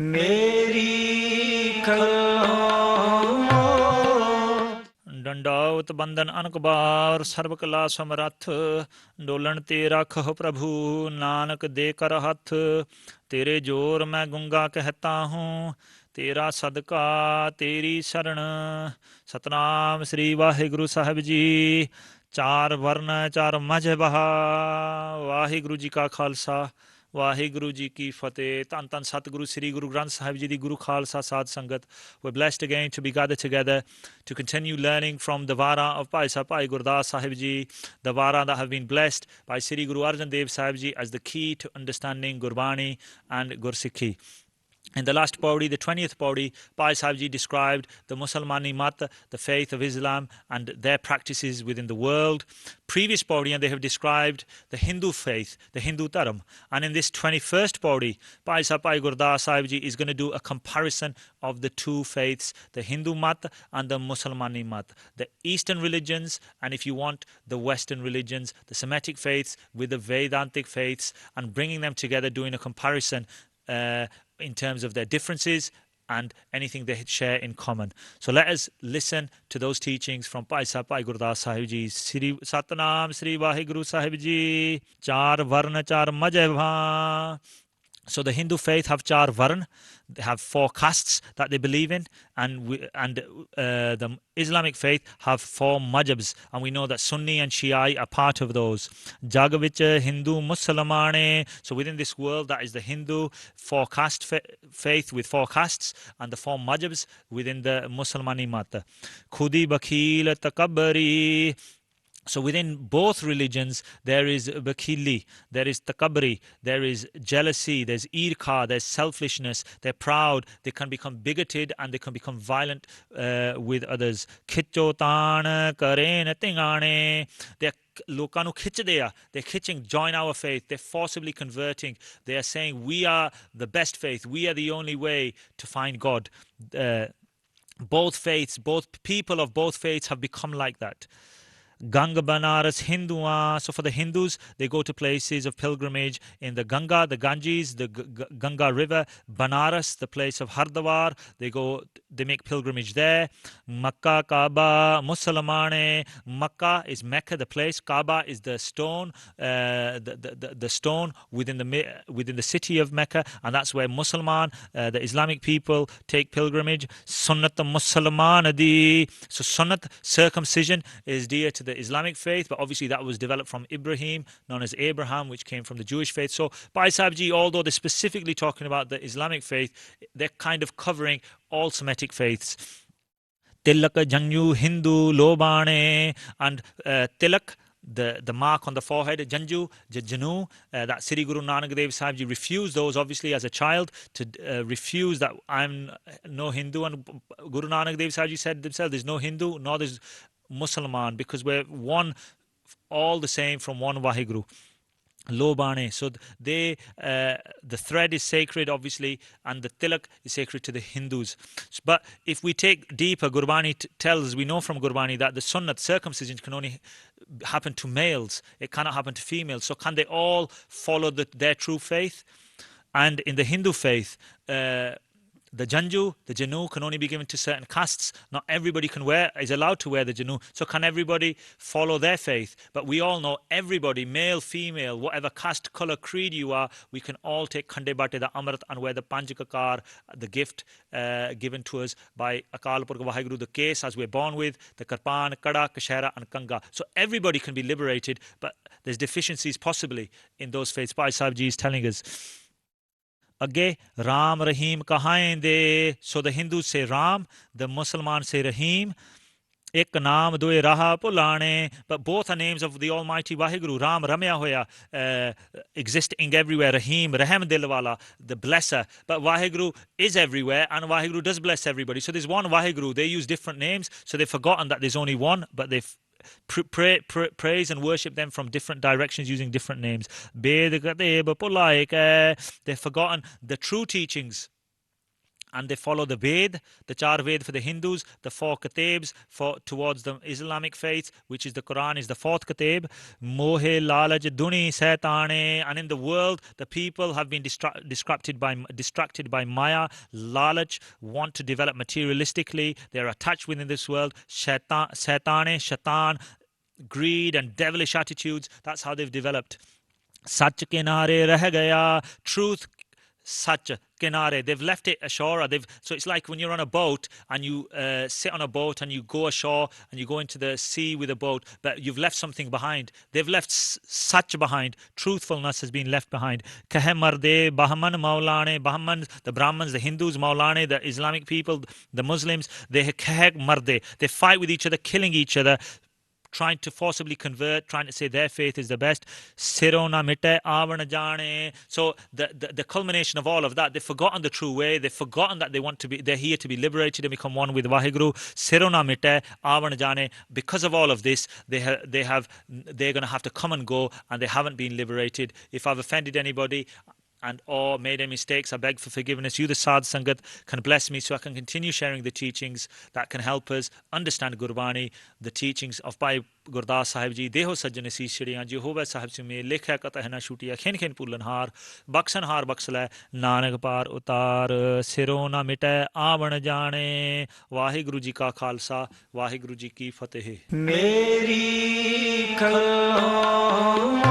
मेरी कलम ਡੰਡਾਉਤ ਬੰਦਨ ਅਨਕਬਾਰ ਸਰਬ ਕਲਾ ਸਮਰੱਥ ਡੋਲਣ ਤੇ ਰੱਖੋ ਪ੍ਰਭੂ ਨਾਨਕ ਦੇ ਕਰ ਹੱਥ ਤੇਰੇ ਜੋਰ ਮੈਂ ਗੁੰਗਾ ਕਹਤਾ ਹੂੰ ਤੇਰਾ ਸਦਕਾ ਤੇਰੀ ਸ਼ਰਨ ਸਤਨਾਮ ਸ੍ਰੀ ਵਾਹਿਗੁਰੂ ਸਾਹਿਬ ਜੀ ਚਾਰ ਵਰਨ ਚਾਰ ਮਜ਼ਹਬ ਵਾਹਿਗੁਰੂ ਜੀ ਕਾ ਖਾਲਸਾ ਵਾਹਿਗੁਰੂ ਜੀ ਕੀ ਫਤਿਹ ਧੰਨ ਧੰਨ ਸਤਿਗੁਰੂ ਸ੍ਰੀ ਗੁਰੂ ਗ੍ਰੰਥ ਸਾਹਿਬ ਜੀ ਦੀ ਗੁਰੂ ਖਾਲਸਾ ਸਾਧ ਸੰਗਤ we're blessed again to be gathered together to continue learning from the Vaaran of Bhai Gurdas Sahib Ji, the Vaaran that have been blessed by Sri Guru Arjan Dev Sahib Ji as the key to understanding Gurbani and Gursikhi. In the last pauri, the 20th pauri, Bhai Sahib Ji described the Musalmani Mat, the faith of Islam, and their practices within the world. Previous pauri, and they have described the Hindu faith, the Hindu Dharam. And in this 21st pauri, Bhai Gurdas Sahib Ji is going to do a comparison of the two faiths, the Hindu Mat and the Musalmani Mat. The Eastern religions, and if you want, the Western religions, the Semitic faiths with the Vedantic faiths, and bringing them together, doing a comparison in terms of their differences and anything they share in common. So let us listen to those teachings from Bhai Gurdas Sahib Ji. Sri Satnam Sri Vaheguru Sahib Ji. Char Varna Char Majabha. So the Hindu faith have char varn, they have 4 castes that they believe in, and the Islamic faith have 4 madhabs, and we know that Sunni and Shia are part of those. Jagavich Hindu Muslimane. So within this world, that is the Hindu 4 caste faith with 4 castes, and the 4 madhabs within the Muslimani Mata. Khudi Bakhil Takabbari. So within both religions, there is bakili, there is takabri, there is jealousy, there's irka, there's selfishness, they're proud, they can become bigoted and they can become violent with others. Khichotan karen tingane. They're ਲੋਕਾਂ ਨੂੰ ਖਿੱਚਦੇ ਆ, they're khitching, join our faith, they're forcibly converting, they are saying we are the best faith, we are the only way to find God. Both faiths, both people of both faiths have become like that. Ganga Banaras Hindua. So for the Hindus, they go to places of pilgrimage in the Ganga, the Ganges, the Ganga River. Banaras, the place of Hardwar, they make pilgrimage there. Makkah, Kaaba, Musalmane. Makkah is Mecca, the place. Kaaba is the stone, the stone within the city of Mecca, and that's where Musalman, the Islamic people, take pilgrimage. Sunnat Musalman Adi. So Sunnat, circumcision, is dear to the Islamic faith, but obviously that was developed from Ibrahim, known as Abraham, which came from the Jewish faith. So Bhai Sahib Ji, although they're specifically talking about the Islamic faith, they're kind of covering all Semitic faiths. Tilak Janju Hindu Lobane, and Tilak, the mark on the forehead, Janju, Janu, that Sri Guru Nanak Dev Sahib Ji refused those, obviously, as a child, to refuse that I'm no Hindu. And Guru Nanak Dev Sahib Ji said themselves, there's no Hindu, nor there's Musliman, because we're one, all the same from one Vaheguru. Lobane. So the thread is sacred, obviously, and the tilak is sacred to the Hindus. But if we take deeper, Gurbani tells, we know from Gurbani that the sunnat, circumcision, can only happen to males. It cannot happen to females. So can they all follow their true faith? And in the Hindu faith, the Janju, the Janu, can only be given to certain castes. Not everybody is allowed to wear the Janu. So can everybody follow their faith? But we all know everybody, male, female, whatever caste, colour, creed you are, we can all take Khande Bate, the Amrit, and wear the Panchakakar, the gift given to us by Akal Purkh Vaheguru, the case as we're born with, the Karpan, Kada, Kashera, and Kanga. So everybody can be liberated, but there's deficiencies possibly in those faiths. Bhai Sahib Ji is telling us. Agge Ram Rahim kahayende. So the Hindus say Ram, the Muslims say Rahim. Ek naam doe raha pulane. But both are names of the Almighty Vaheguru. Ram Ramya hoya, existing everywhere. Rahim, Rahem Dilwala, the blesser. But Vaheguru is everywhere, and Vaheguru does bless everybody. So there's one Vaheguru. They use different names, so they've forgotten that there's only one, but they've praise and worship them from different directions using different names. They've forgotten the true teachings and they follow the Ved, the Char Ved for the Hindus, the 4 Kitabs towards the Islamic faith, which is the Quran is the 4th Kitab. Mohe lalaj duni saitane. And in the world, the people have been distracted by Maya, lalaj, want to develop materialistically. They're attached within this world. Shaitan, greed and devilish attitudes. That's how they've developed. Sach kinare reh gaya. Truth, Sach kinare. They've left it ashore. So it's like when you're on a boat and you sit on a boat and you go ashore and you go into the sea with a boat, but you've left something behind. They've left Sach behind. Truthfulness has been left behind. Kahe marde Bahman maulane. Bahmans, the Brahmins, the Hindus, maulane, the Islamic people, the Muslims, they kahe marde. They fight with each other, killing each other, trying to forcibly convert, trying to say their faith is the best. Sirona mite avan jane. So the culmination of all of that, they've forgotten the true way. They've forgotten that they're here to be liberated and become one with Vaheguru. Sirona mite avan jane. Because of all of this, they're going to have to come and go, and they haven't been liberated. If I've offended anybody or made any mistakes, I beg for forgiveness. You, the Sadh Sangat, can bless me so I can continue sharing the teachings that can help us understand Gurbani, the teachings of Bhai Gurdas Sahib Ji. Deho sajjan asiis chiriyan Jehovah Sahib se me lekha kata hena shutiya khen khen pulanhar baksanhar baksala nanak par utar sirona mite avan jane. Vaheguru ji ka khalsa, Vaheguru ji ki fateh. मेरी कलम